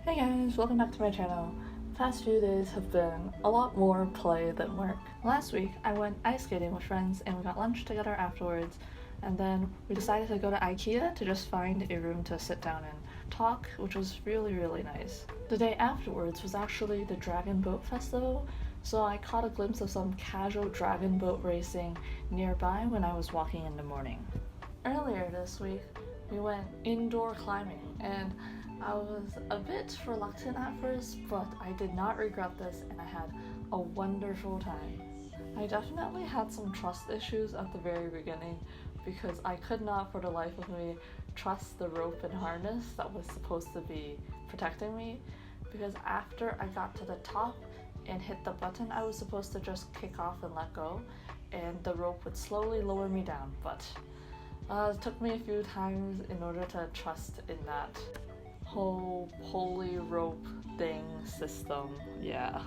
Hey guys, welcome back to my channel. The past few days have been a lot more play than work. Last week I went ice skating with friends and we got lunch together afterwards, and then we decided to go to IKEA to just find a room to sit down and talk, which was really nice. The day afterwards was actually the Dragon Boat Festival, so I caught a glimpse of some casual dragon boat racing nearby when I was walking in the morning. Earlier this week we went indoor climbing, and I was a bit reluctant at first, but I did not regret this and I had a wonderful time. I definitely had some trust issues at the very beginning because I could not for the life of me trust the rope and harness that was supposed to be protecting me, because after I got to the top and hit the button I was supposed to just kick off and let go, and the rope would slowly lower me down, but it took me a few times in order to trust in that whole pulley rope thing system. Yeah.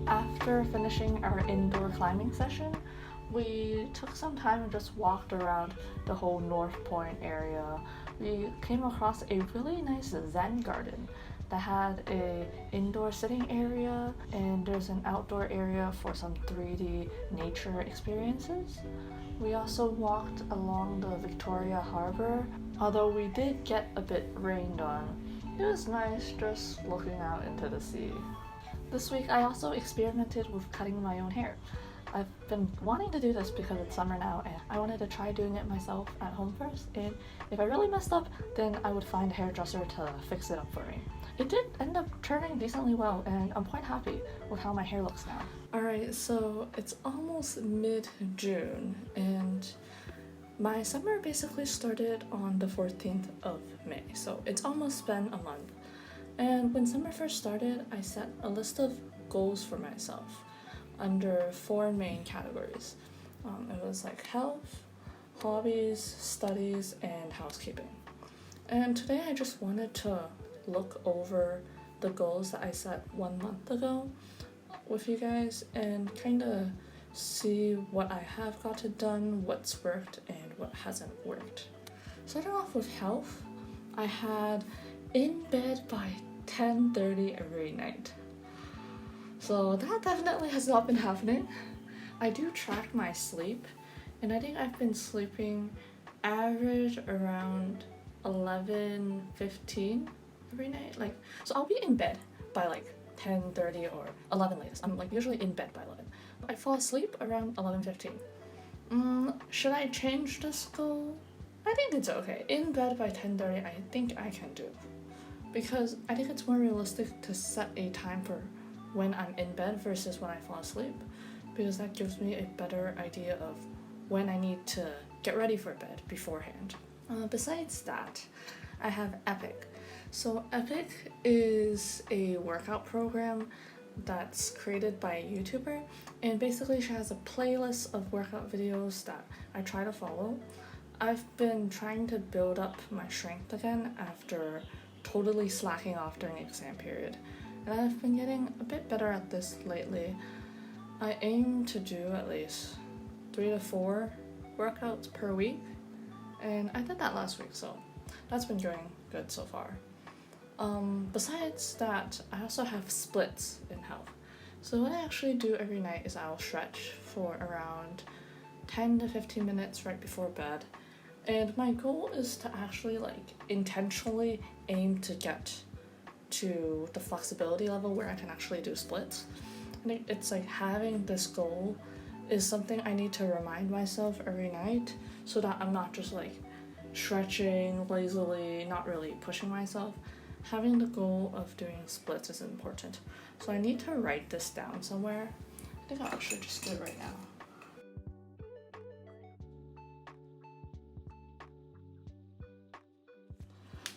After finishing our indoor climbing session, we took some time and just walked around the whole North Point area. We came across a really nice Zen garden that had a indoor sitting area, and there's an outdoor area for some 3D nature experiences. We also walked along the Victoria Harbour, although we did get a bit rained on. It was nice just looking out into the sea. This week I also experimented with cutting my own hair. I've been wanting to do this because it's summer now and I wanted to try doing it myself at home first, and if I really messed up then I would find a hairdresser to fix it up for me. It did end up turning decently well and I'm quite happy with how my hair looks now. Alright, so it's almost mid-June and my summer basically started on the 14th of May, so it's almost been a month. And when summer first started, I set a list of goals for myself under 4 main categories. It was like health, hobbies, studies, and housekeeping. And today I just wanted to look over the goals that I set 1 month ago with you guys and kind of see what I have gotten done, what's worked, and what hasn't worked. Starting off with health, I had in bed by 10:30 every night. So that definitely has not been happening. I do track my sleep and I think I've been sleeping average around 11:15 every night. So I'll be in bed by 10:30 or 11 latest. I'm usually in bed by 11. I fall asleep around 11:15. Should I change this goal? I think it's okay. In bed by 10:30 I think I can do, because I think it's more realistic to set a time for when I'm in bed versus when I fall asleep, because that gives me a better idea of when I need to get ready for bed beforehand. Besides that, I have Epic. So Epic is a workout program that's created by a YouTuber, and basically she has a playlist of workout videos that I try to follow. I've been trying to build up my strength again after totally slacking off during the exam period, and I've been getting a bit better at this lately. I aim to do at least 3 to 4 workouts per week, and I did that last week, so that's been going good so far. Besides that, I also have splits in health. So what I actually do every night is I'll stretch for around 10 to 15 minutes right before bed. And my goal is to actually intentionally aim to get to the flexibility level where I can actually do splits. I think it's having this goal is something I need to remind myself every night so that I'm not just stretching lazily, not really pushing myself. Having the goal of doing splits is important. So I need to write this down somewhere. I think I'll actually just do it right now.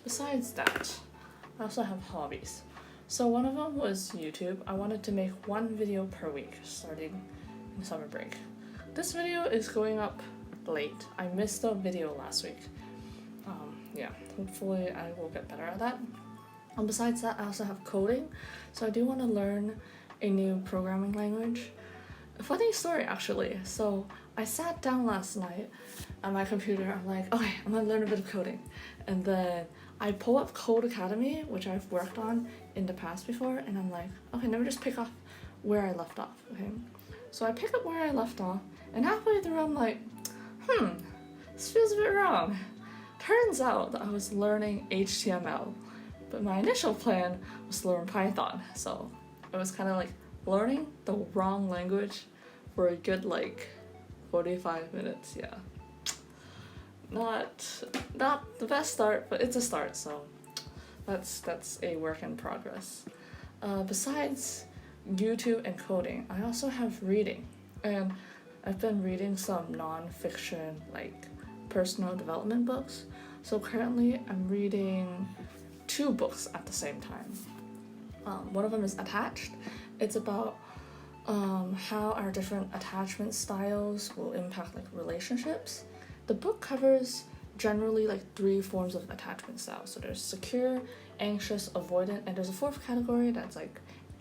Besides that, I also have hobbies. So one of them was YouTube. I wanted to make one video per week starting in summer break. This video is going up late. I missed a video last week. Yeah, hopefully I will get better at that. And besides that, I also have coding. So I do want to learn a new programming language. A funny story actually. So I sat down last night on my computer. I'm like, okay, I'm gonna learn a bit of coding. And then I pull up Code Academy, which I've worked on in the past before, and I'm like, okay, let me just pick up where I left off, okay? So I pick up where I left off, and halfway through I'm like, this feels a bit wrong. Turns out that I was learning HTML, but my initial plan was to learn Python, so it was kind of like learning the wrong language for a good 45 minutes, yeah. Not the best start, but it's a start, so that's a work in progress. Besides YouTube and coding, I also have reading, and I've been reading some non-fiction personal development books. So currently I'm reading 2 books at the same time. One of them is Attached. It's about how our different attachment styles will impact relationships. The book covers generally 3 forms of attachment styles. So there's secure, anxious, avoidant, and there's a 4th category that's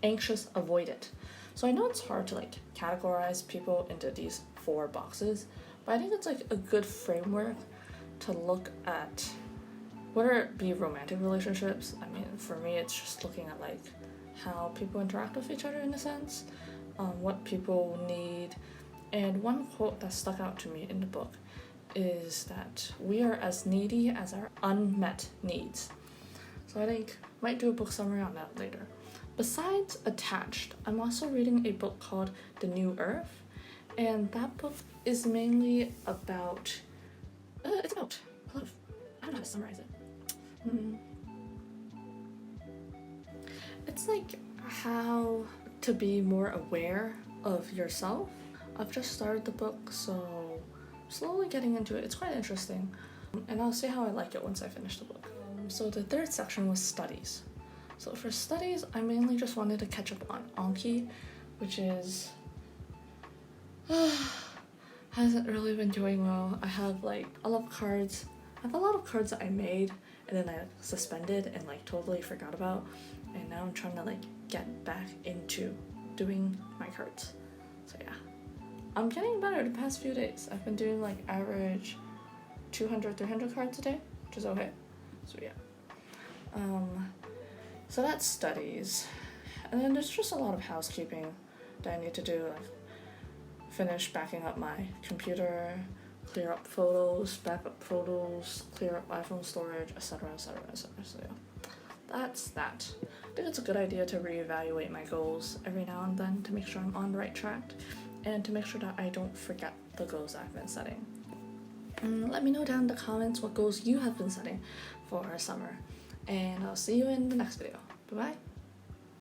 anxious avoidant. So I know it's hard to categorize people into these 4 boxes, but I think it's a good framework to look at whether it be romantic relationships. I mean, for me, it's just looking at how people interact with each other in a sense, what people need. And one quote that stuck out to me in the book is that we are as needy as our unmet needs. So I think I might do a book summary on that later. Besides Attached, I'm also reading a book called The New Earth, and that book is mainly about I don't know how to summarize it. It's how to be more aware of yourself. I've just started the book, so I'm slowly getting into it. It's quite interesting, and I'll see how I like it once I finish the book. So the 3rd section was studies. So for studies, I mainly just wanted to catch up on Anki, which is hasn't really been doing well. I have a lot of cards. I have a lot of cards that I made and then I suspended and totally forgot about, and now I'm trying to get back into doing my cards. So yeah, I'm getting better the past few days. I've been doing average 200-300 cards a day, which is okay. So yeah, so that's studies, and then there's just a lot of housekeeping that I need to do, finish backing up my computer, clear up photos, back up photos, clear up iPhone storage, etc. So yeah, that's that. I think it's a good idea to reevaluate my goals every now and then to make sure I'm on the right track and to make sure that I don't forget the goals I've been setting. Let me know down in the comments what goals you have been setting for our summer, and I'll see you in the next video. Bye bye.